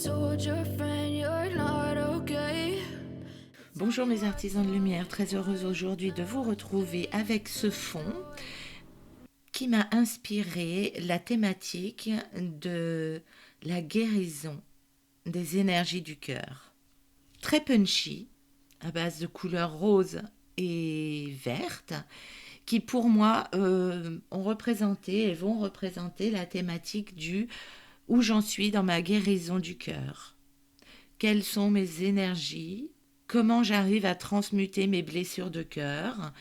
told your friend you're not okay. Bonjour mes artisans de lumière, très heureuse aujourd'hui de vous retrouver avec ce fond qui m'a inspiré la thématique de la guérison des énergies du cœur. Très punchy, à base de couleurs roses et vertes, qui pour moi ont représenté et vont représenter la thématique du où j'en suis dans ma guérison du cœur. Quelles sont mes énergies? Comment j'arrive à transmuter mes blessures de cœur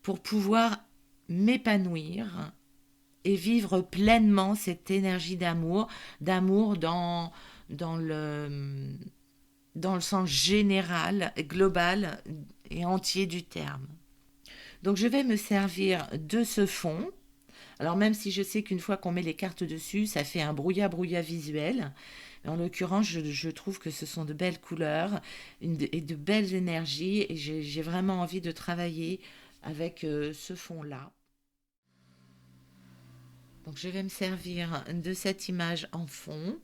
pour pouvoir m'épanouir et vivre pleinement cette énergie d'amour, dans dans le sens général, global et entier du terme. Donc je vais me servir de ce fond. Alors même si je sais qu'une fois qu'on met les cartes dessus, ça fait un brouillat-brouillat visuel. En l'occurrence, je trouve que ce sont de belles couleurs et de belles énergies et j'ai vraiment envie de travailler avec ce fond-là. Donc je vais me servir de cette image en fond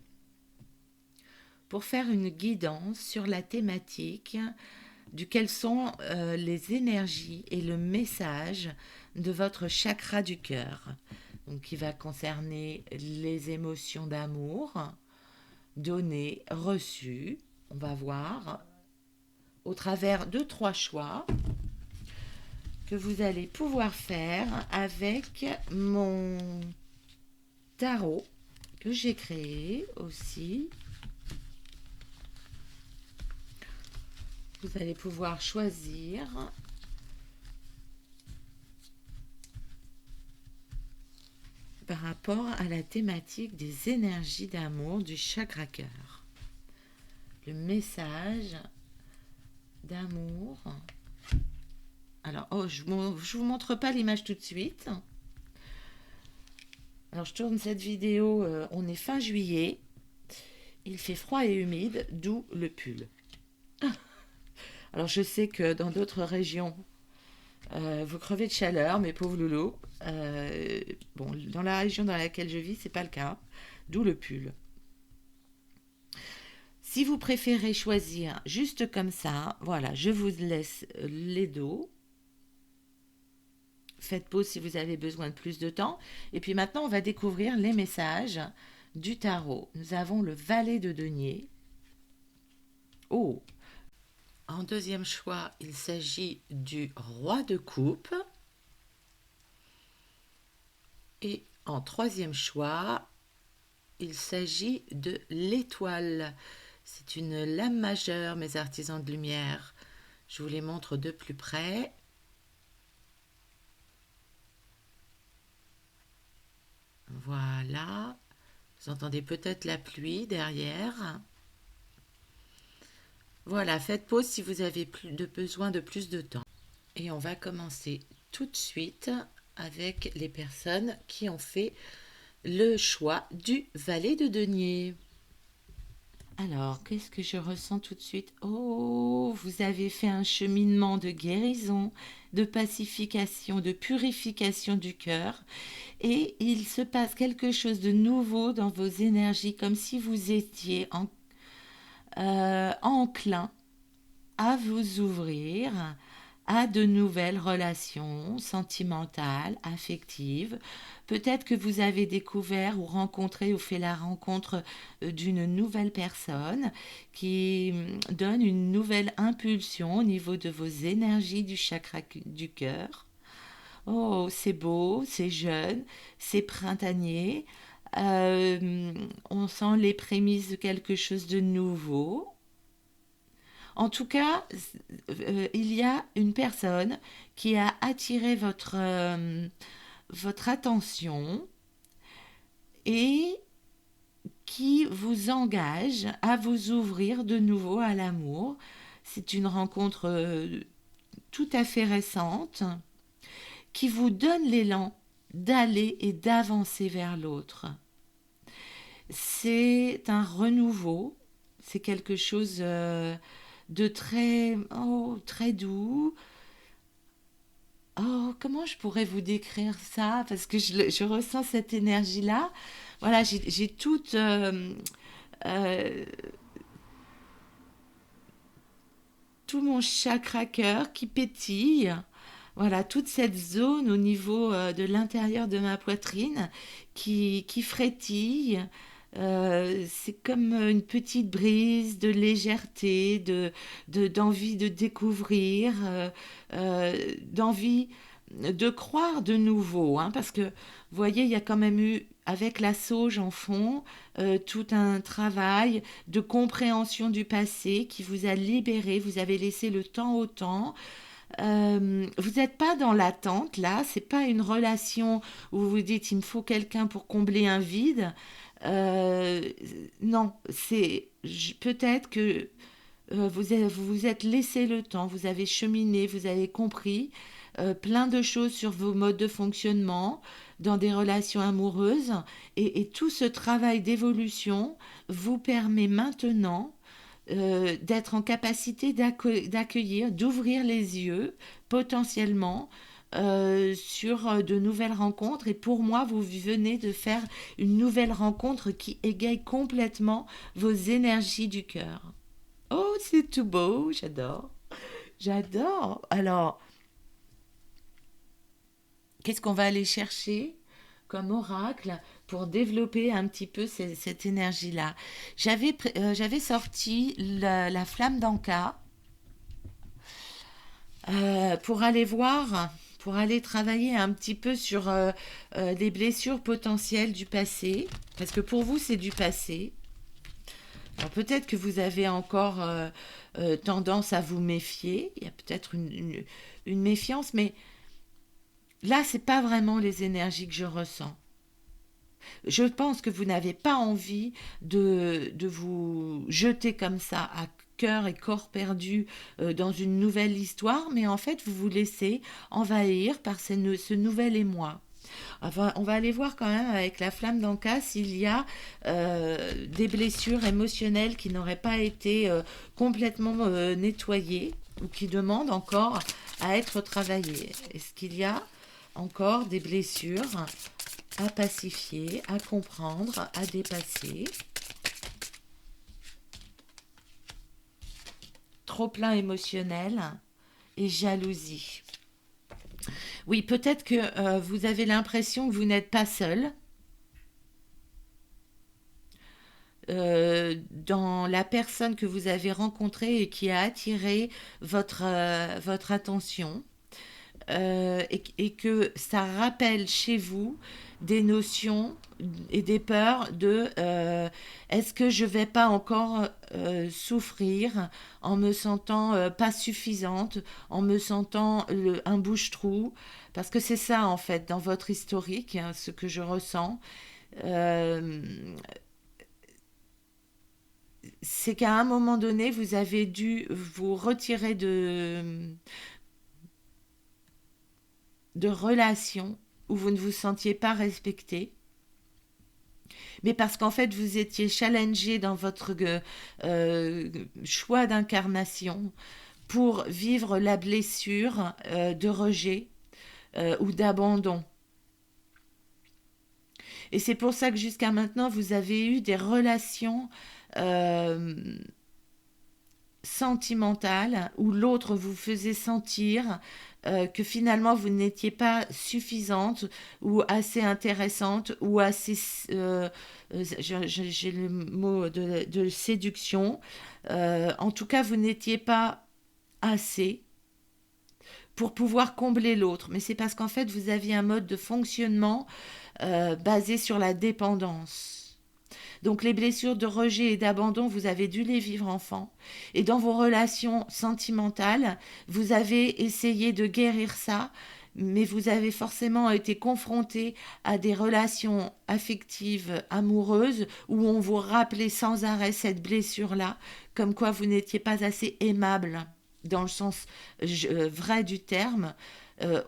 pour faire une guidance sur la thématique de quelles sont les énergies et le message de votre chakra du cœur. Donc qui va concerner les émotions d'amour, données, reçues. On va voir au travers de 3 choix que vous allez pouvoir faire avec mon tarot que j'ai créé aussi. Vous allez pouvoir choisir par rapport à la thématique des énergies d'amour du chakra cœur. Le message d'amour. Alors, je vous montre pas l'image tout de suite. Alors, je tourne cette vidéo, on est fin juillet. Il fait froid et humide, d'où le pull. Alors, je sais que dans d'autres régions, vous crevez de chaleur, mes pauvres loulous. Bon, dans la région dans laquelle je vis, c'est pas le cas, d'où le pull. Si vous préférez choisir juste comme ça, voilà, je vous laisse les dos. Faites pause si vous avez besoin de plus de temps. Et puis maintenant, on va découvrir les messages du tarot. Nous avons le valet de denier. Oh! En deuxième choix, il s'agit du roi de coupe. Et en troisième choix, il s'agit de l'étoile. C'est une lame majeure, mes artisans de lumière. Je vous les montre de plus près. Voilà. Vous entendez peut-être la pluie derrière. Voilà, faites pause si vous avez besoin de plus de temps. Et on va commencer tout de suite avec les personnes qui ont fait le choix du valet de denier. Alors, qu'est-ce que je ressens tout de suite? Oh, vous avez fait un cheminement de guérison, de pacification, de purification du cœur. Et il se passe quelque chose de nouveau dans vos énergies, comme si vous étiez enclin à vous ouvrir à de nouvelles relations sentimentales, affectives. Peut-être que vous avez découvert ou rencontré ou fait la rencontre d'une nouvelle personne qui donne une nouvelle impulsion au niveau de vos énergies du chakra du cœur. Oh, c'est beau, c'est jeune, c'est printanier. On sent les prémices de quelque chose de nouveau. En tout cas, il y a une personne qui a attiré votre attention et qui vous engage à vous ouvrir de nouveau à l'amour. C'est une rencontre tout à fait récente qui vous donne l'élan d'aller et d'avancer vers l'autre. C'est un renouveau, c'est quelque chose de très doux. Oh, comment je pourrais vous décrire ça? Parce que je ressens cette énergie-là. Voilà, j'ai toute euh, tout mon chakra cœur qui pétille. Voilà, toute cette zone au niveau de l'intérieur de ma poitrine qui frétille. C'est comme une petite brise de légèreté, d'envie de découvrir, d'envie de croire de nouveau, hein, parce que, vous voyez, il y a quand même eu, avec la sauge en fond, tout un travail de compréhension du passé qui vous a libéré, vous avez laissé le temps au temps. Vous n'êtes pas dans l'attente, là, c'est pas une relation où vous vous dites il me faut quelqu'un pour combler un vide. Euh, non, peut-être que vous vous êtes laissé le temps, vous avez cheminé, vous avez compris plein de choses sur vos modes de fonctionnement dans des relations amoureuses et tout ce travail d'évolution vous permet maintenant d'être en capacité d'accueillir, d'ouvrir les yeux potentiellement sur de nouvelles rencontres. Et pour moi, vous venez de faire une nouvelle rencontre qui égaye complètement vos énergies du cœur. Oh, c'est tout beau, j'adore. J'adore. Alors, qu'est-ce qu'on va aller chercher comme oracle pour développer un petit peu cette énergie-là? J'avais sorti la flamme d'Anka pour aller voir, pour aller travailler un petit peu sur les blessures potentielles du passé, parce que pour vous, c'est du passé. Alors peut-être que vous avez encore tendance à vous méfier, il y a peut-être une méfiance, mais là, c'est pas vraiment les énergies que je ressens. Je pense que vous n'avez pas envie de vous jeter comme ça à cœur et corps perdu dans une nouvelle histoire, mais en fait, vous vous laissez envahir par ce nouvel émoi. Enfin, on va aller voir quand même avec la flamme d'Anka s'il y a des blessures émotionnelles qui n'auraient pas été complètement nettoyées ou qui demandent encore à être travaillées. Est-ce qu'il y a encore des blessures à pacifier, à comprendre, à dépasser? Trop plein émotionnel et jalousie. Oui, peut-être que vous avez l'impression que vous n'êtes pas seul dans la personne que vous avez rencontrée et qui a attiré votre attention. Et que ça rappelle chez vous des notions et des peurs de est-ce que je vais pas encore souffrir en me sentant pas suffisante, en me sentant un bouche-trou, parce que c'est ça en fait dans votre historique, hein, ce que je ressens. Euh, c'est qu'à un moment donné, vous avez dû vous retirer de relations où vous ne vous sentiez pas respecté, mais parce qu'en fait vous étiez challengé dans votre euh, choix d'incarnation pour vivre la blessure de rejet ou d'abandon. Et c'est pour ça que jusqu'à maintenant vous avez eu des relations euh, sentimentale où l'autre vous faisait sentir que finalement vous n'étiez pas suffisante ou assez intéressante ou assez j'ai le mot de séduction, en tout cas vous n'étiez pas assez pour pouvoir combler l'autre, mais c'est parce qu'en fait vous aviez un mode de fonctionnement basé sur la dépendance. Donc les blessures de rejet et d'abandon, vous avez dû les vivre enfant. Et dans vos relations sentimentales, vous avez essayé de guérir ça, mais vous avez forcément été confronté à des relations affectives, amoureuses, où on vous rappelait sans arrêt cette blessure-là, comme quoi vous n'étiez pas assez aimable, dans le sens vrai du terme,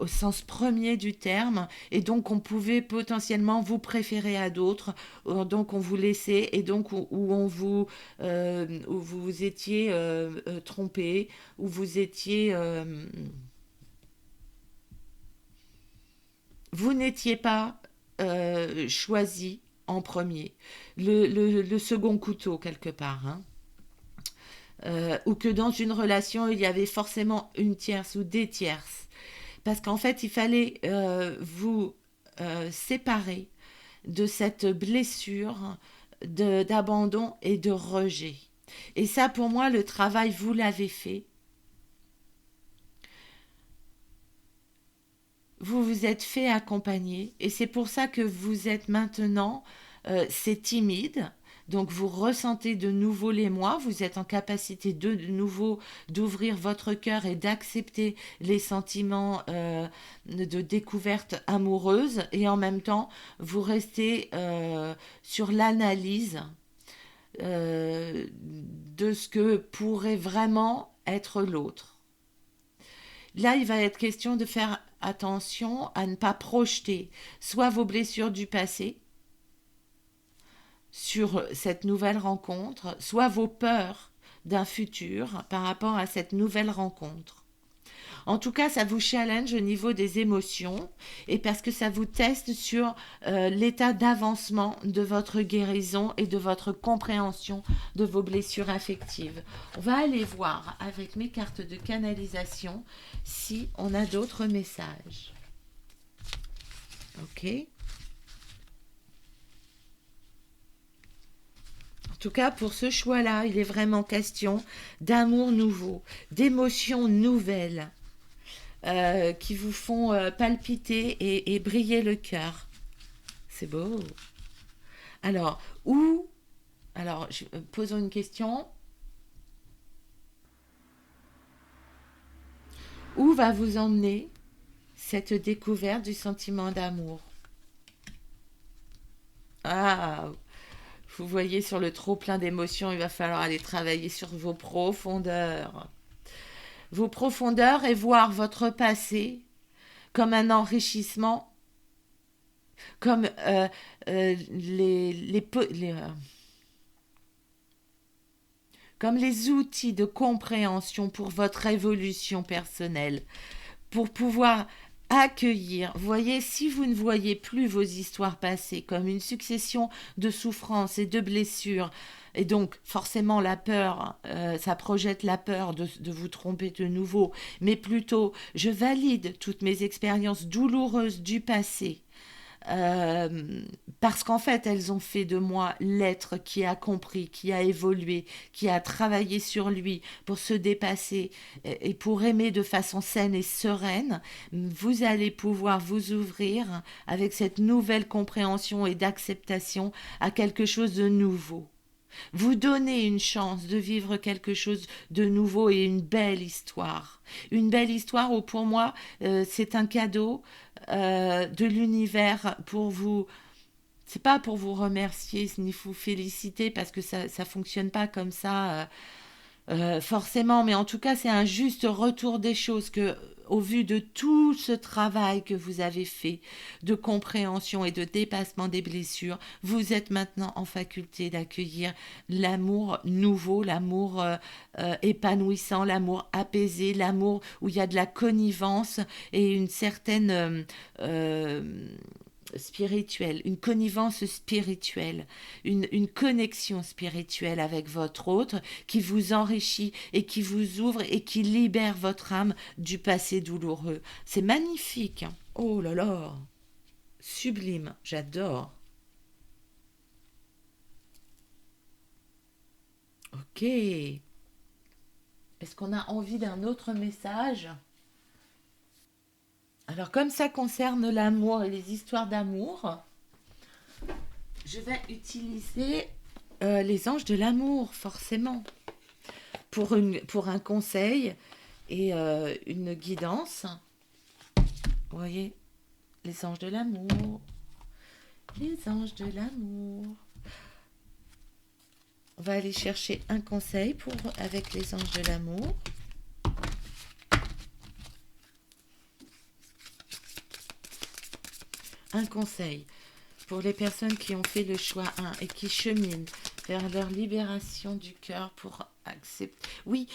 au sens premier du terme, et donc on pouvait potentiellement vous préférer à d'autres, donc on vous laissait, et donc où vous étiez trompé, où vous n'étiez pas choisi en premier, le second couteau quelque part, hein. Ou que dans une relation, il y avait forcément une tierce ou des tierces. Parce qu'en fait, il fallait vous séparer de cette blessure d'abandon et de rejet. Et ça, pour moi, le travail, vous l'avez fait. Vous vous êtes fait accompagner. Et c'est pour ça que vous êtes maintenant, c'est timide. Donc vous ressentez de nouveau l'émoi, vous êtes en capacité de nouveau d'ouvrir votre cœur et d'accepter les sentiments de découverte amoureuse et en même temps vous restez sur l'analyse de ce que pourrait vraiment être l'autre. Là, il va être question de faire attention à ne pas projeter soit vos blessures du passé sur cette nouvelle rencontre, soit vos peurs d'un futur par rapport à cette nouvelle rencontre. En tout cas, ça vous challenge au niveau des émotions et parce que ça vous teste sur l'état d'avancement de votre guérison et de votre compréhension de vos blessures affectives. On va aller voir avec mes cartes de canalisation si on a d'autres messages. Ok. En tout cas, pour ce choix-là, il est vraiment question d'amour nouveau, d'émotions nouvelles. Qui vous font palpiter et briller le cœur. C'est beau. Alors, posons une question. Où va vous emmener cette découverte du sentiment d'amour? Ah, vous voyez sur le trop plein d'émotions, il va falloir aller travailler sur vos profondeurs. Vos profondeurs et voir votre passé comme un enrichissement, comme comme les outils de compréhension pour votre évolution personnelle, pour pouvoir accueillir. Voyez, si vous ne voyez plus vos histoires passées comme une succession de souffrances et de blessures, et donc forcément la peur, ça projette la peur de vous tromper de nouveau, mais plutôt je valide toutes mes expériences douloureuses du passé parce qu'en fait, elles ont fait de moi l'être qui a compris, qui a évolué, qui a travaillé sur lui pour se dépasser et pour aimer de façon saine et sereine. Vous allez pouvoir vous ouvrir avec cette nouvelle compréhension et d'acceptation à quelque chose de nouveau. Vous donnez une chance de vivre quelque chose de nouveau et une belle histoire. Une belle histoire où pour moi, c'est un cadeau de l'univers pour vous. C'est pas pour vous remercier ni vous féliciter parce que ça fonctionne pas comme ça forcément, mais en tout cas, c'est un juste retour des choses que, au vu de tout ce travail que vous avez fait de compréhension et de dépassement des blessures, vous êtes maintenant en faculté d'accueillir l'amour nouveau, l'amour épanouissant, l'amour apaisé, l'amour où il y a de la connivence et une certaine spirituelle, une connivence spirituelle, une connexion spirituelle avec votre autre qui vous enrichit et qui vous ouvre et qui libère votre âme du passé douloureux. C'est magnifique. Hein. Oh là là, sublime, j'adore. Ok. Est-ce qu'on a envie d'un autre message? Alors, comme ça concerne l'amour et les histoires d'amour, je vais utiliser les anges de l'amour, forcément, pour un conseil et une guidance. Vous voyez, les anges de l'amour, les anges de l'amour. On va aller chercher un conseil avec les anges de l'amour. Un conseil pour les personnes qui ont fait le choix 1 et qui cheminent vers leur libération du cœur pour accepter. Oui,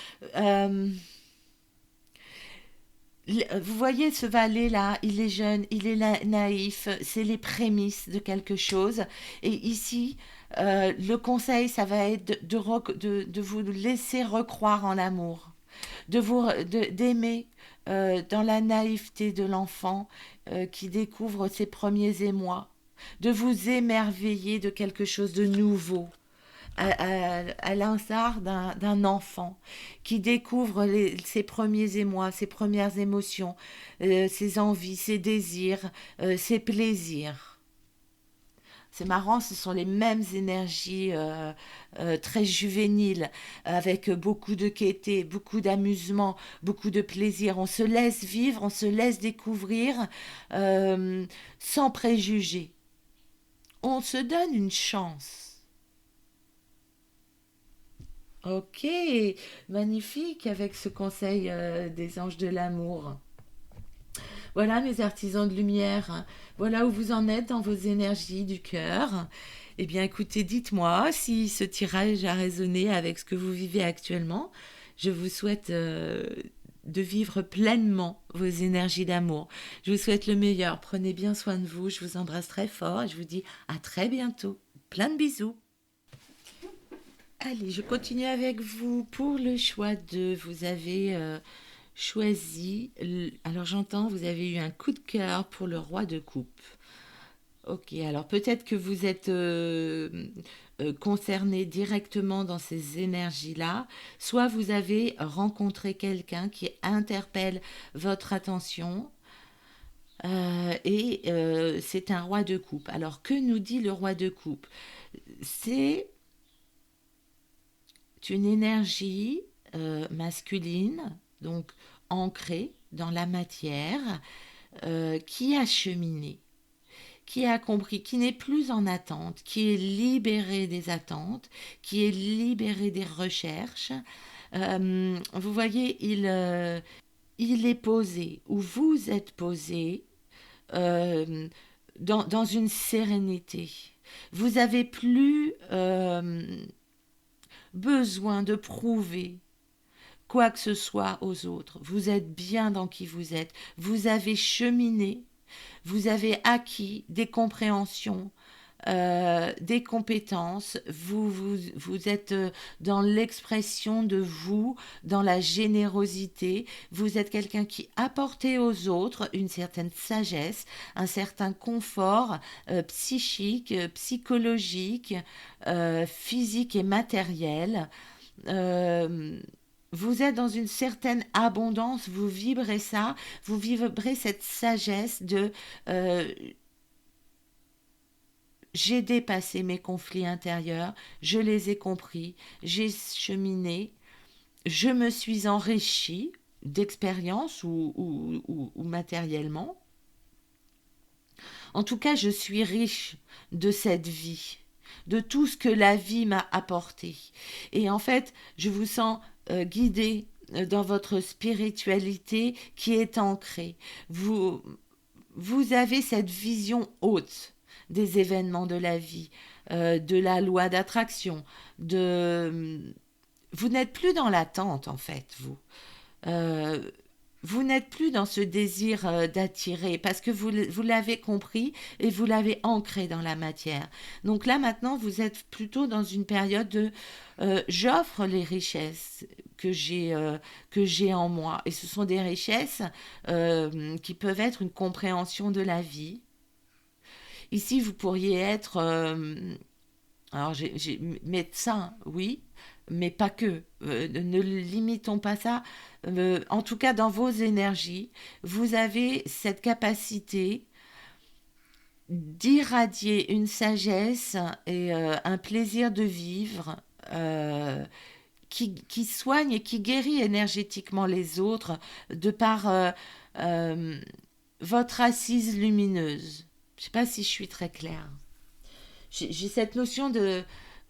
Vous voyez ce valet-là, il est jeune, il est naïf, c'est les prémices de quelque chose. Et ici, le conseil, ça va être de vous laisser recroire en l'amour, d'aimer dans la naïveté de l'enfant qui découvre ses premiers émois, de vous émerveiller de quelque chose de nouveau à l'instar d'un enfant qui découvre ses premiers émois, ses premières émotions, ses envies, ses désirs, ses plaisirs. C'est marrant, ce sont les mêmes énergies très juvéniles, avec beaucoup de gaieté, beaucoup d'amusement, beaucoup de plaisir. On se laisse vivre, on se laisse découvrir euh, sans préjugés. On se donne une chance. Ok, magnifique avec ce conseil des anges de l'amour. Voilà mes artisans de lumière, voilà où vous en êtes dans vos énergies du cœur. Eh bien écoutez, dites-moi si ce tirage a résonné avec ce que vous vivez actuellement. Je vous souhaite de vivre pleinement vos énergies d'amour. Je vous souhaite le meilleur. Prenez bien soin de vous. Je vous embrasse très fort et je vous dis à très bientôt. Plein de bisous. Allez, je continue avec vous pour le choix 2. Vous avez choisi, alors j'entends, vous avez eu un coup de cœur pour le roi de coupe. Ok, alors peut-être que vous êtes concerné directement dans ces énergies-là, soit vous avez rencontré quelqu'un qui interpelle votre attention et c'est un roi de coupe. Alors que nous dit le roi de coupe? C'est une énergie masculine, donc ancrée dans la matière, qui a cheminé, qui a compris, qui n'est plus en attente, qui est libéré des attentes, qui est libéré des recherches. Vous voyez, il est posé, ou vous êtes posé dans une sérénité. Vous n'avez plus besoin de prouver quoi que ce soit aux autres. Vous êtes bien dans qui vous êtes. Vous avez cheminé, vous avez acquis des compréhensions, des compétences. Vous êtes dans l'expression de vous, dans la générosité. Vous êtes quelqu'un qui apporte aux autres une certaine sagesse, un certain confort psychique, psychologique, physique et matériel. Euh, vous êtes dans une certaine abondance, vous vibrez ça, vous vibrez cette sagesse de euh, j'ai dépassé mes conflits intérieurs, je les ai compris, j'ai cheminé, je me suis enrichi d'expérience ou matériellement. En tout cas, je suis riche de cette vie, de tout ce que la vie m'a apporté. Et en fait, je vous sens guidé dans votre spiritualité qui est ancrée. Vous, vous avez cette vision haute des événements de la vie, de la loi d'attraction, vous n'êtes plus dans l'attente en fait, vous. Euh, vous n'êtes plus dans ce désir d'attirer parce que vous l'avez compris et vous l'avez ancré dans la matière. Donc là maintenant, vous êtes plutôt dans une période de j'offre les richesses que j'ai en moi. Et ce sont des richesses qui peuvent être une compréhension de la vie. Ici, vous pourriez être alors, médecin, oui, mais pas que. Ne limitons pas ça. En tout cas, dans vos énergies, vous avez cette capacité d'irradier une sagesse et un plaisir de vivre qui soigne et qui guérit énergétiquement les autres de par euh, votre assise lumineuse. Je ne sais pas si je suis très claire. J'ai cette notion de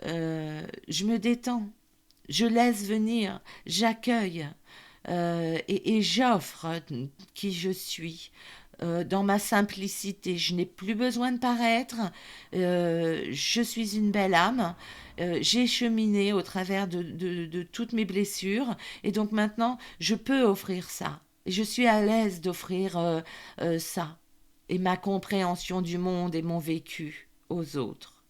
je me détends, je laisse venir, j'accueille et j'offre qui je suis. Dans ma simplicité, je n'ai plus besoin de paraître, je suis une belle âme, j'ai cheminé au travers de toutes mes blessures et donc maintenant je peux offrir ça. Et je suis à l'aise d'offrir ça et ma compréhension du monde et mon vécu aux autres.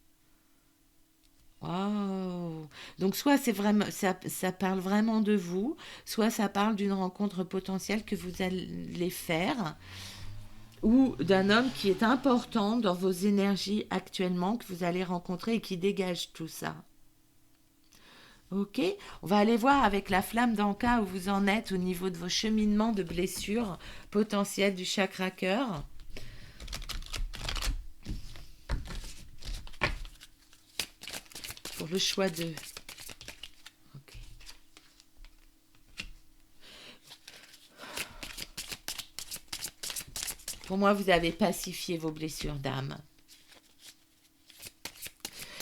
Waouh! Donc soit c'est vraiment ça parle vraiment de vous, soit ça parle d'une rencontre potentielle que vous allez faire ou d'un homme qui est important dans vos énergies actuellement que vous allez rencontrer et qui dégage tout ça. Ok, on va aller voir avec la flamme d'Anka où vous en êtes au niveau de vos cheminements de blessures potentielles du chakra cœur. Pour le choix de... Ok. Pour moi, vous avez pacifié vos blessures d'âme.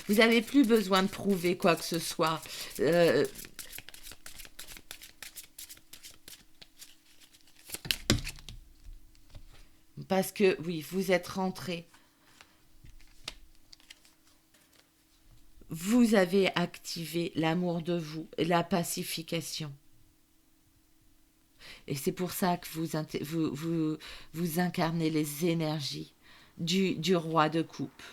Vous n'avez plus besoin de prouver quoi que ce soit. Euh, Parce que, oui, vous êtes rentré. Vous avez activé l'amour de vous et la pacification. Et c'est pour ça que vous incarnez les énergies du roi de coupe.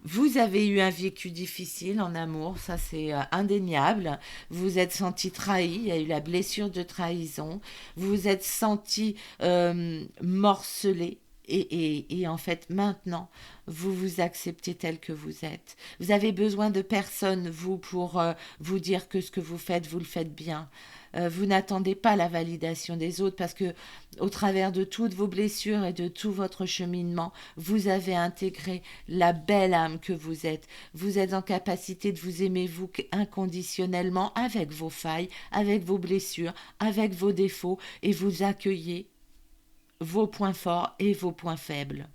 Vous avez eu un vécu difficile en amour, ça c'est indéniable. Vous vous êtes senti trahi, il y a eu la blessure de trahison. Vous vous êtes senti morcelé. Et en fait, maintenant, vous vous acceptez tel que vous êtes. Vous avez besoin de personne, vous, pour vous dire que ce que vous faites, vous le faites bien. Vous n'attendez pas la validation des autres parce que, au travers de toutes vos blessures et de tout votre cheminement, vous avez intégré la belle âme que vous êtes. Vous êtes en capacité de vous aimer, vous, inconditionnellement, avec vos failles, avec vos blessures, avec vos défauts, et vous accueillez vos points forts et vos points faibles.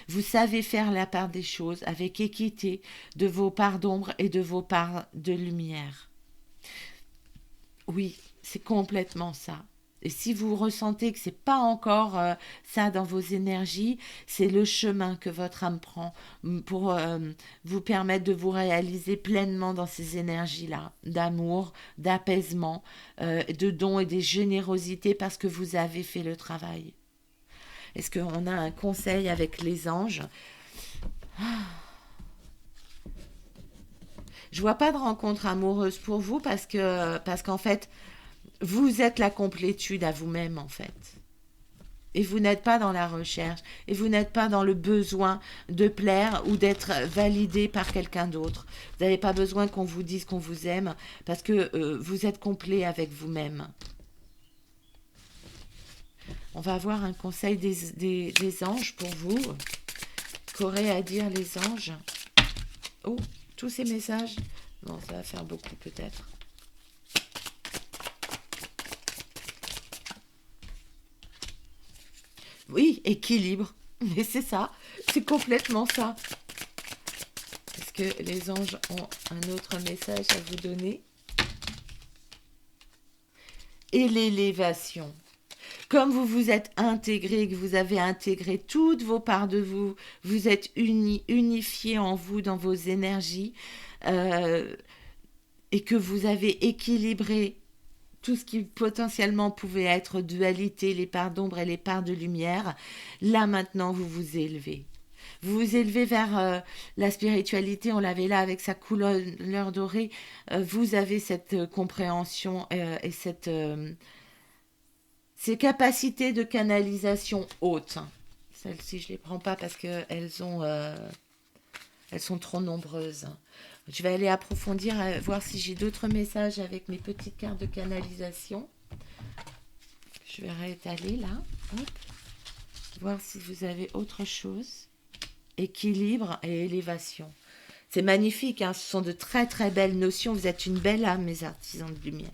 Vous savez faire la part des choses avec équité de vos parts d'ombre et de vos parts de lumière. Oui, c'est complètement ça. Et si vous ressentez que c'est pas encore ça dans vos énergies, c'est le chemin que votre âme prend pour vous permettre de vous réaliser pleinement dans ces énergies-là, d'amour, d'apaisement, de dons et de générosité parce que vous avez fait le travail. Est-ce qu'on a un conseil avec les anges? Je vois pas de rencontre amoureuse pour vous parce qu'en fait, vous êtes la complétude à vous-même en fait. Et vous n'êtes pas dans la recherche. Et vous n'êtes pas dans le besoin de plaire ou d'être validé par quelqu'un d'autre. Vous n'avez pas besoin qu'on vous dise qu'on vous aime parce que vous êtes complet avec vous-même. On va avoir un conseil des anges pour vous. Qu'auraient à dire les anges? Oh, tous ces messages. Non, ça va faire beaucoup peut-être. Oui, équilibre. Mais c'est ça. C'est complètement ça. Est-ce que les anges ont un autre message à vous donner? Et l'élévation. Comme vous vous êtes intégré, que vous avez intégré toutes vos parts de vous, vous êtes unifié en vous dans vos énergies et que vous avez équilibré tout ce qui potentiellement pouvait être dualité, les parts d'ombre et les parts de lumière, là maintenant vous vous élevez. Vous vous élevez vers la spiritualité, on l'avait là avec sa couleur dorée, vous avez cette compréhension et ces capacités de canalisation hautes. Celles-ci, je ne les prends pas parce qu'elles sont trop nombreuses. Je vais aller approfondir, voir si j'ai d'autres messages avec mes petites cartes de canalisation. Je vais réétaler là. Hop. Voir si vous avez autre chose. Équilibre et élévation. C'est magnifique, hein, ce sont de très très belles notions. Vous êtes une belle âme, mes artisans de lumière.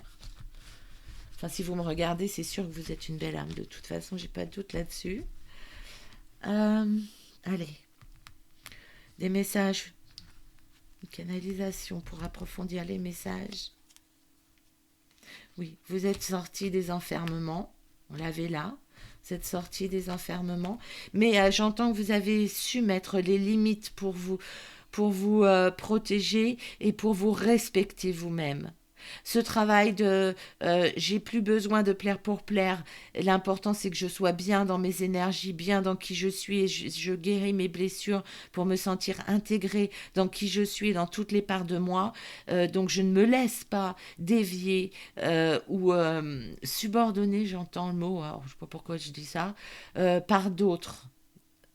Enfin, si vous me regardez, c'est sûr que vous êtes une belle âme. De toute façon, j'ai pas de doute là-dessus. Allez. Des messages. Une canalisation pour approfondir les messages. Oui, vous êtes sortis des enfermements. On l'avait là. Vous êtes sortis des enfermements. Mais j'entends que vous avez su mettre les limites pour vous protéger et pour vous respecter vous-même. Ce travail de j'ai plus besoin de plaire pour plaire. L'important, c'est que je sois bien dans mes énergies, bien dans qui je suis. Et je guéris mes blessures pour me sentir intégrée dans qui je suis, dans toutes les parts de moi. Donc, je ne me laisse pas dévier ou subordonner, j'entends le mot, alors, je ne sais pas pourquoi je dis ça, par d'autres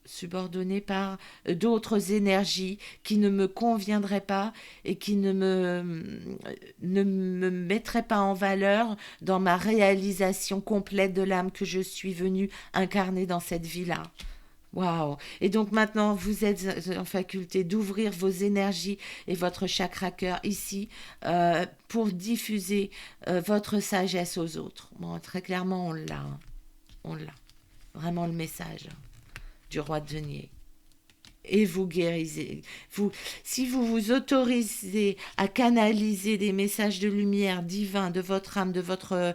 subordonnée par d'autres énergies qui ne me conviendraient pas et qui ne me mettraient pas en valeur dans ma réalisation complète de l'âme que je suis venue incarner dans cette vie-là. Waouh! Et donc maintenant, vous êtes en faculté d'ouvrir vos énergies et votre chakra cœur ici pour diffuser votre sagesse aux autres. Bon, très clairement, on l'a. Hein. On l'a. Vraiment le message du roi de denier. Et vous guérissez. Si vous vous autorisez à canaliser des messages de lumière divin de votre âme, de votre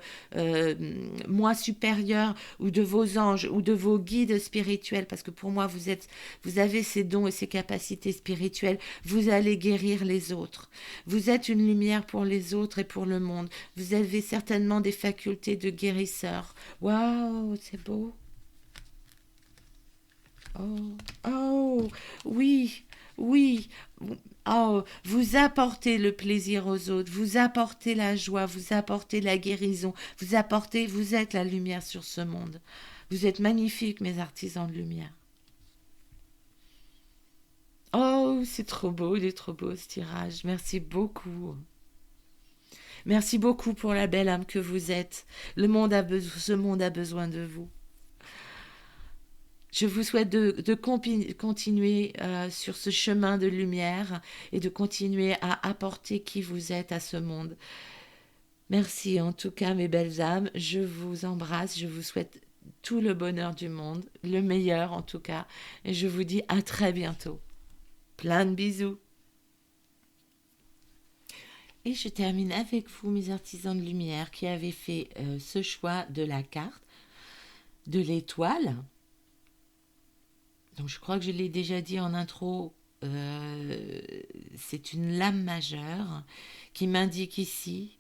moi supérieur, ou de vos anges, ou de vos guides spirituels, parce que pour moi, vous avez ces dons et ces capacités spirituelles, vous allez guérir les autres. Vous êtes une lumière pour les autres et pour le monde. Vous avez certainement des facultés de guérisseur. Waouh, c'est beau. Oh, oh, oui, oui. Oh, vous apportez le plaisir aux autres, vous apportez la joie, vous apportez la guérison, vous êtes la lumière sur ce monde. Vous êtes magnifiques, mes artisans de lumière. Oh, c'est trop beau, il est trop beau ce tirage. Merci beaucoup. Merci beaucoup pour la belle âme que vous êtes. Ce monde a besoin de vous. Je vous souhaite de continuer sur ce chemin de lumière et de continuer à apporter qui vous êtes à ce monde. Merci en tout cas, mes belles âmes. Je vous embrasse, je vous souhaite tout le bonheur du monde, le meilleur en tout cas. Et je vous dis à très bientôt. Plein de bisous. Et je termine avec vous, mes artisans de lumière, qui avaient fait ce choix de la carte de l'étoile. Donc je crois que je l'ai déjà dit en intro, c'est une lame majeure qui m'indique ici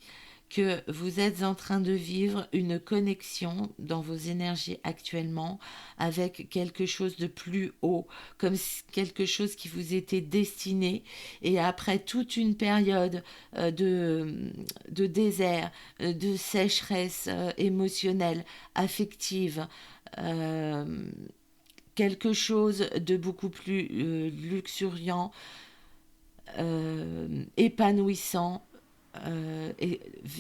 que vous êtes en train de vivre une connexion dans vos énergies actuellement avec quelque chose de plus haut, comme quelque chose qui vous était destiné. Et après toute une période de désert, de sécheresse émotionnelle, affective, euh, quelque chose de beaucoup plus luxuriant, épanouissant,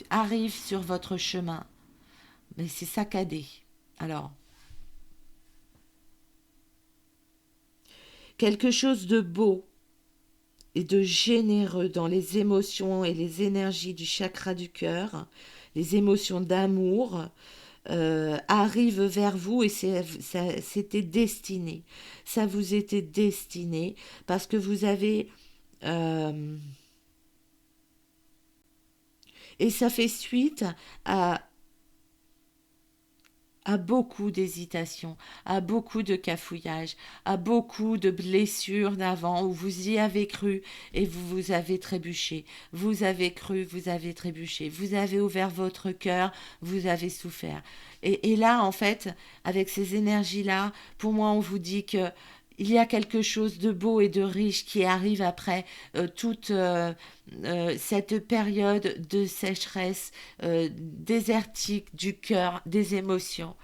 arrive sur votre chemin. Mais c'est saccadé. Alors, quelque chose de beau et de généreux dans les émotions et les énergies du chakra du cœur, les émotions d'amour, arrive vers vous et c'était destiné. Ça vous était destiné parce que vous avez... et ça fait suite à beaucoup d'hésitations, à beaucoup de cafouillages, à beaucoup de blessures d'avant où vous y avez cru et vous avez trébuché. Vous avez cru, vous avez trébuché. Vous avez ouvert votre cœur, vous avez souffert. Et là, en fait, avec ces énergies-là, pour moi, on vous dit que il y a quelque chose de beau et de riche qui arrive après toute cette période de sécheresse désertique du cœur, des émotions.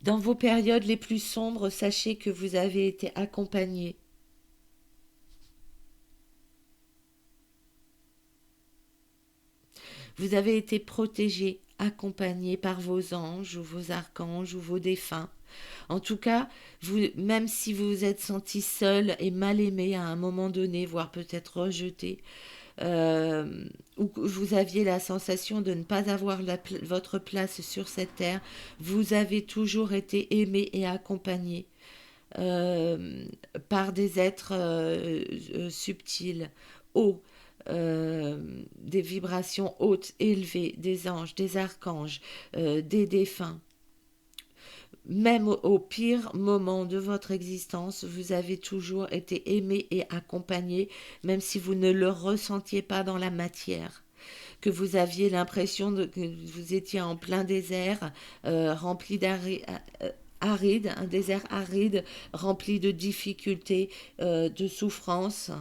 Dans vos périodes les plus sombres, sachez que vous avez été accompagné. Vous avez été protégé, accompagné par vos anges ou vos archanges ou vos défunts. En tout cas, même si vous vous êtes senti seul et mal aimé à un moment donné, voire peut-être rejeté, ou que vous aviez la sensation de ne pas avoir votre place sur cette terre, vous avez toujours été aimé et accompagné euh, par des êtres subtils, hauts, des vibrations hautes, élevées, des anges, des archanges, des défunts. même au pire moment de votre existence, vous avez toujours été aimé et accompagné, même si vous ne le ressentiez pas dans la matière, que vous aviez l'impression que vous étiez en plein désert, rempli aride, un désert aride, rempli de difficultés, de souffrances.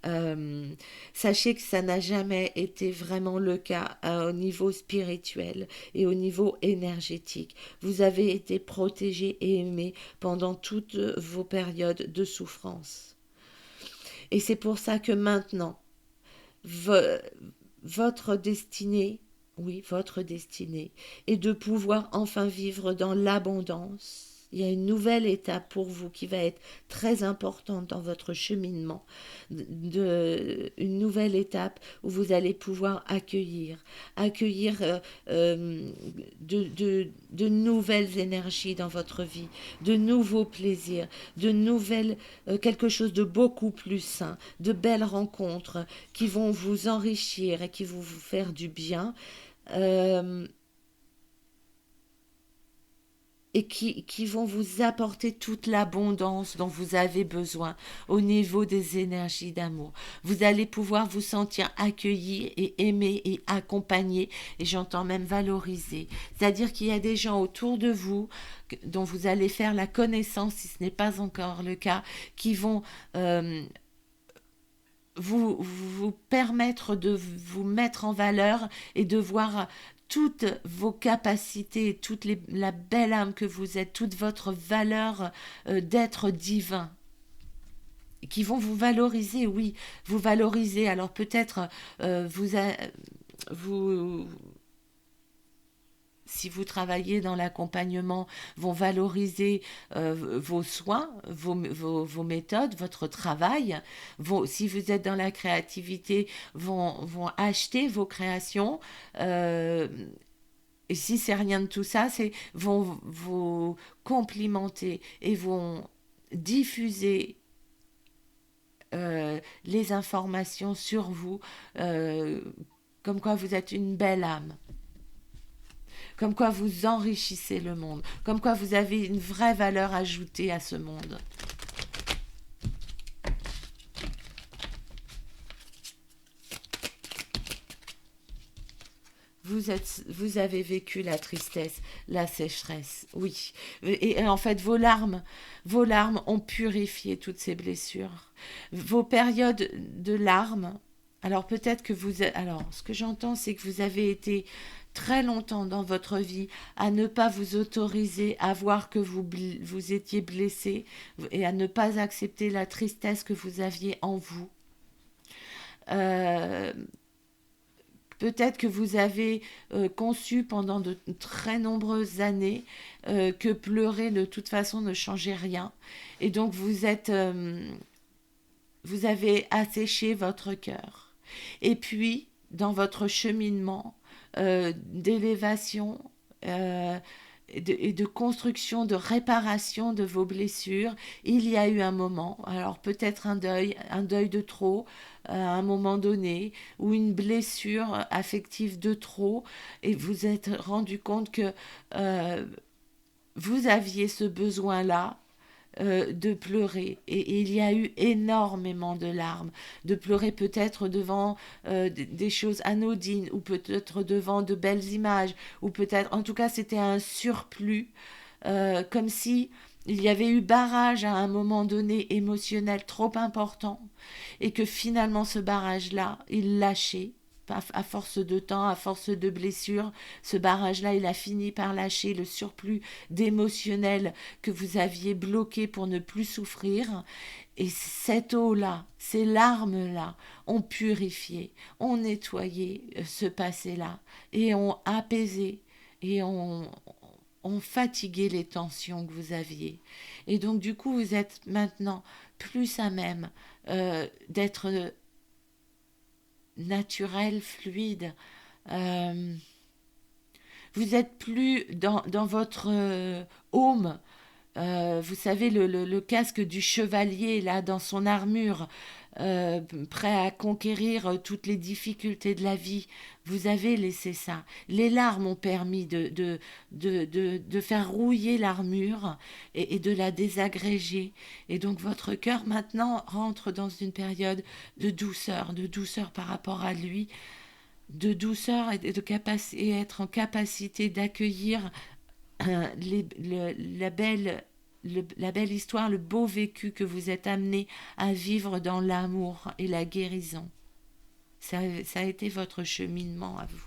Euh, Sachez que ça n'a jamais été vraiment le cas au niveau spirituel et au niveau énergétique. Vous avez été protégé et aimé pendant toutes vos périodes de souffrance. Et c'est pour ça que maintenant, vo- votre destinée, oui, votre destinée, est de pouvoir enfin vivre dans l'abondance. Il y a une nouvelle étape pour vous qui va être très importante dans votre cheminement, une nouvelle étape où vous allez pouvoir accueillir de nouvelles énergies dans votre vie, de nouveaux plaisirs, quelque chose de beaucoup plus sain, de belles rencontres qui vont vous enrichir et qui vont vous faire du bien. euh, et qui vont vous apporter toute l'abondance dont vous avez besoin au niveau des énergies d'amour. Vous allez pouvoir vous sentir accueilli et aimé et accompagné, et j'entends même valorisé. C'est-à-dire qu'il y a des gens autour de vous dont vous allez faire la connaissance, si ce n'est pas encore le cas, qui vont vous permettre de vous mettre en valeur et de voir toutes vos capacités, la belle âme que vous êtes, toute votre valeur d'être divin, qui vont vous valoriser, oui, vous valoriser. Alors peut-être vous, si vous travaillez dans l'accompagnement, vont valoriser vos soins, vos méthodes, votre travail. Si vous êtes dans la créativité, vont acheter vos créations. Et si c'est rien de tout ça, vont vous complimenter et vont diffuser les informations sur vous, euh, comme quoi vous êtes une belle âme, comme quoi vous enrichissez le monde, comme quoi vous avez une vraie valeur ajoutée à ce monde. Vous avez vécu la tristesse, la sécheresse, oui. Et en fait, vos larmes ont purifié toutes ces blessures. Vos périodes de larmes, alors peut-être que alors, ce que j'entends, c'est que vous avez été très longtemps dans votre vie à ne pas vous autoriser à voir que vous étiez blessé et à ne pas accepter la tristesse que vous aviez en vous. Euh, Peut-être que vous avez conçu pendant de très nombreuses années que pleurer de toute façon ne changeait rien. Et donc vous avez asséché votre cœur. Et puis, dans votre cheminement d'élévation et de construction, de réparation de vos blessures, il y a eu un moment, alors peut-être un deuil de trop, à un moment donné, ou une blessure affective de trop, et vous êtes rendu compte que euh, vous aviez ce besoin-là de pleurer. Et il y a eu énormément de larmes, de pleurer peut-être devant des choses anodines, ou peut-être devant de belles images, ou peut-être, en tout cas, c'était un surplus, comme si il y avait eu barrage à un moment donné émotionnel trop important, et que finalement ce barrage-là, il lâchait. À force de temps, à force de blessures, ce barrage-là, il a fini par lâcher le surplus d'émotionnel que vous aviez bloqué pour ne plus souffrir. Et cette eau-là, ces larmes-là, ont purifié, ont nettoyé ce passé-là et ont apaisé et ont fatigué les tensions que vous aviez. Et donc, du coup, vous êtes maintenant plus à même d'être naturel, fluide. Euh, vous êtes plus dans votre aume. Vous savez, le casque du chevalier, là, dans son armure. prêt à conquérir toutes les difficultés de la vie. Vous avez laissé ça. Les larmes ont permis de faire rouiller l'armure et de la désagréger. Et donc votre cœur maintenant rentre dans une période de douceur par rapport à lui, de douceur et être en capacité d'accueillir la la belle histoire, le beau vécu que vous êtes amené à vivre dans l'amour et la guérison. Ça a été votre cheminement à vous.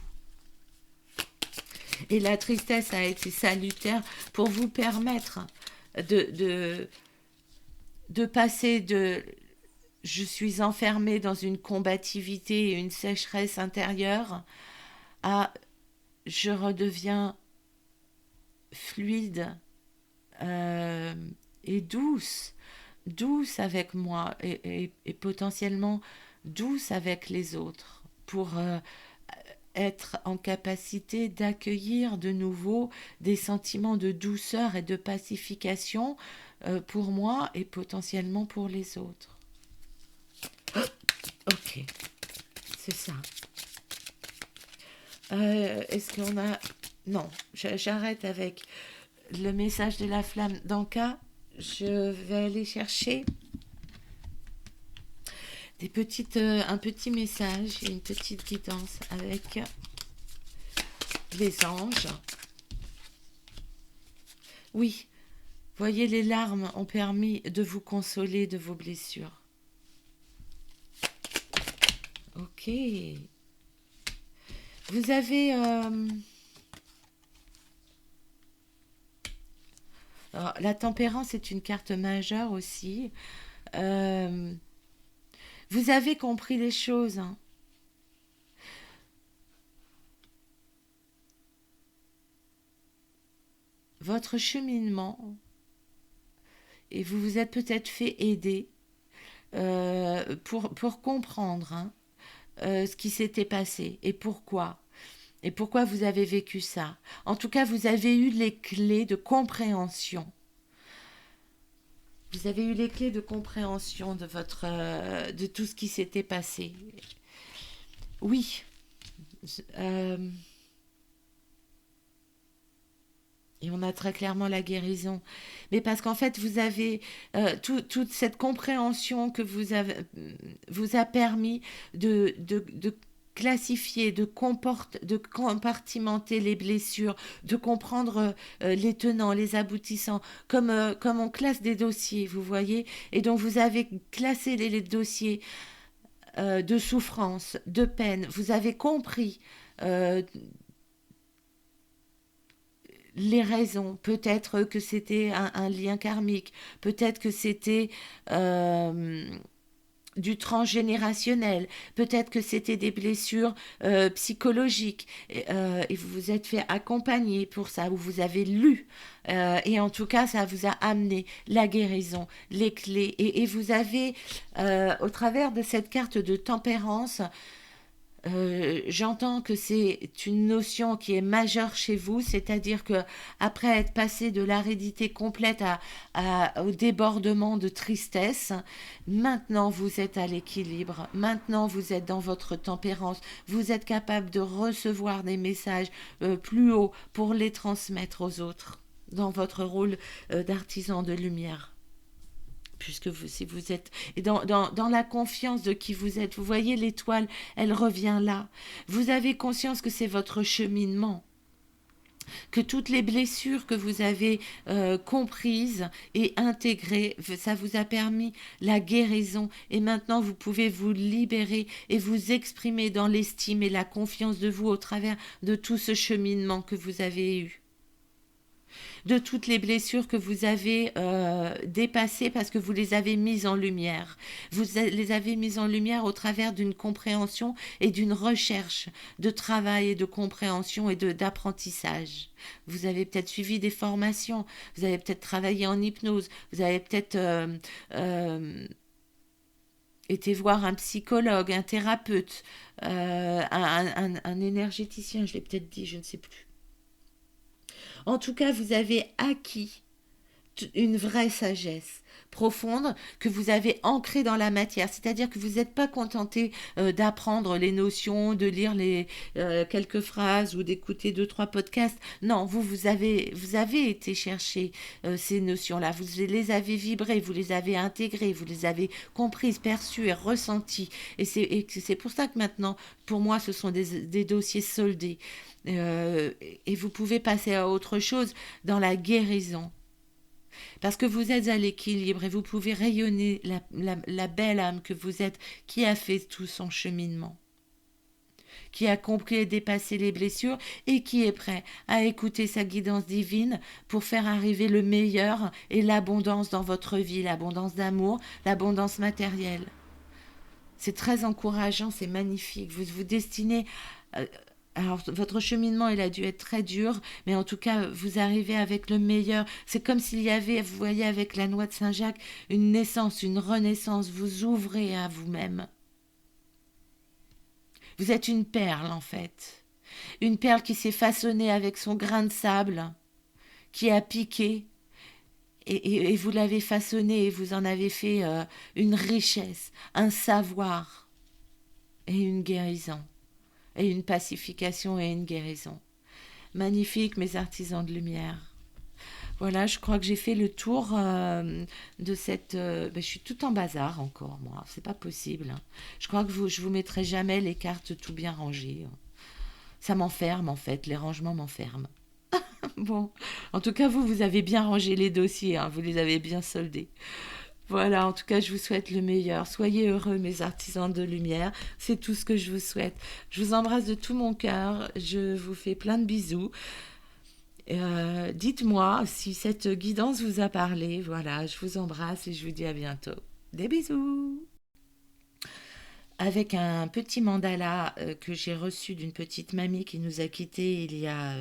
Et la tristesse a été salutaire pour vous permettre de, de, de passer de je suis enfermé dans une combativité et une sécheresse intérieure à je redeviens fluide euh, et douce avec moi et potentiellement douce avec les autres pour être en capacité d'accueillir de nouveau des sentiments de douceur et de pacification pour moi et potentiellement pour les autres. Ok, c'est ça. Est-ce qu'on a... Non, j'arrête avec le message de la flamme d'Anka. Je vais aller chercher un petit message et une petite guidance avec les anges. Oui, voyez, les larmes ont permis de vous consoler de vos blessures. Ok. Vous avez... Alors, la tempérance est une carte majeure aussi. Euh, Vous avez compris les choses, hein. Votre cheminement, et vous vous êtes peut-être fait aider pour comprendre, hein, ce qui s'était passé et pourquoi. Et pourquoi vous avez vécu ça. En tout cas, vous avez eu les clés de compréhension. Vous avez eu les clés de compréhension de tout ce qui s'était passé. Oui. Euh, et on a très clairement la guérison. Mais parce qu'en fait, vous avez toute cette compréhension que vous a permis de classifier, de compartimenter les blessures, de comprendre les tenants, les aboutissants, comme on classe des dossiers, vous voyez. Et donc, vous avez classé les dossiers de souffrance, de peine. Vous avez compris euh, les raisons. Peut-être que c'était un lien karmique, peut-être que c'était du transgénérationnel, peut-être que c'était des blessures psychologiques, et vous vous êtes fait accompagner pour ça, ou vous avez lu, et en tout cas ça vous a amené la guérison, les clés, et vous avez, au travers de cette carte de tempérance, j'entends que c'est une notion qui est majeure chez vous, c'est-à-dire que après être passé de l'aridité complète au débordement de tristesse, maintenant vous êtes à l'équilibre, maintenant vous êtes dans votre tempérance, vous êtes capable de recevoir des messages plus hauts pour les transmettre aux autres dans votre rôle d'artisan de lumière. Puisque si vous êtes et dans la confiance de qui vous êtes, vous voyez l'étoile, elle revient là. Vous avez conscience que c'est votre cheminement, que toutes les blessures que vous avez comprises et intégrées, ça vous a permis la guérison et maintenant vous pouvez vous libérer et vous exprimer dans l'estime et la confiance de vous au travers de tout ce cheminement que vous avez eu, de toutes les blessures que vous avez dépassées parce que vous les avez mises en lumière. Vous les avez mises en lumière au travers d'une compréhension et d'une recherche de travail et de compréhension et d'apprentissage. Vous avez peut-être suivi des formations, vous avez peut-être travaillé en hypnose, vous avez peut-être été voir un psychologue, un thérapeute, un énergéticien, je l'ai peut-être dit, je ne sais plus. En tout cas, vous avez acquis une vraie sagesse profonde que vous avez ancrée dans la matière. C'est-à-dire que vous n'êtes pas contenté d'apprendre les notions, de lire quelques phrases ou d'écouter deux, trois podcasts. Non, vous avez été chercher ces notions-là. Vous les avez vibrées, vous les avez intégrées, vous les avez comprises, perçues et ressenties. Et c'est pour ça que maintenant, pour moi, ce sont des dossiers soldés. Euh, et vous pouvez passer à autre chose dans la guérison. Parce que vous êtes à l'équilibre et vous pouvez rayonner la belle âme que vous êtes, qui a fait tout son cheminement, qui a compris et dépassé les blessures et qui est prêt à écouter sa guidance divine pour faire arriver le meilleur et l'abondance dans votre vie, l'abondance d'amour, l'abondance matérielle. C'est très encourageant, c'est magnifique. Vous vous destinez. euh, alors, votre cheminement, il a dû être très dur, mais en tout cas, vous arrivez avec le meilleur. C'est comme s'il y avait, vous voyez, avec la noix de Saint-Jacques, une naissance, une renaissance. Vous ouvrez à vous-même. Vous êtes une perle, en fait. Une perle qui s'est façonnée avec son grain de sable, qui a piqué, et vous l'avez façonnée et vous en avez fait une richesse, un savoir et une guérison. Et une pacification et une guérison. Magnifique, mes artisans de lumière. Voilà, je crois que j'ai fait le tour de cette... je suis tout en bazar encore, moi. C'est pas possible. Je crois que je vous mettrai jamais les cartes tout bien rangées. Ça m'enferme, en fait. Les rangements m'enferment. Bon, en tout cas, vous avez bien rangé les dossiers. Vous les avez bien soldés. Voilà, en tout cas, je vous souhaite le meilleur. Soyez heureux, mes artisans de lumière. C'est tout ce que je vous souhaite. Je vous embrasse de tout mon cœur. Je vous fais plein de bisous. Dites-moi si cette guidance vous a parlé. Voilà, je vous embrasse et je vous dis à bientôt. Des bisous. Avec un petit mandala que j'ai reçu d'une petite mamie qui nous a quittés il y a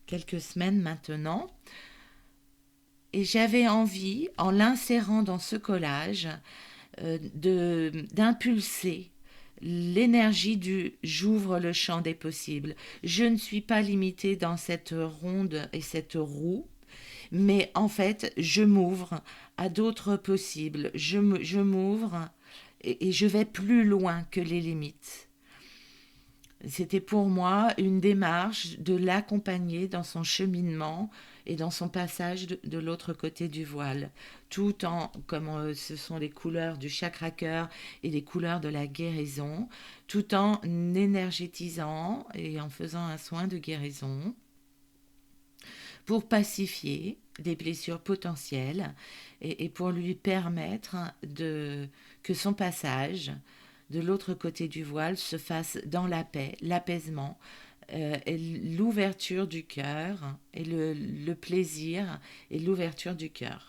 quelques semaines maintenant. Et j'avais envie, en l'insérant dans ce collage, d'impulser l'énergie du j'ouvre le champ des possibles. Je ne suis pas limitée dans cette ronde et cette roue, mais en fait, je m'ouvre à d'autres possibles. Je m'ouvre et je vais plus loin que les limites. C'était pour moi une démarche de l'accompagner dans son cheminement et dans son passage de l'autre côté du voile, tout en, comme ce sont les couleurs du chakra cœur et les couleurs de la guérison, tout en énergétisant et en faisant un soin de guérison pour pacifier des blessures potentielles et pour lui permettre que son passage de l'autre côté du voile se fasse dans la paix, l'apaisement, et l'ouverture du cœur et le plaisir et l'ouverture du cœur.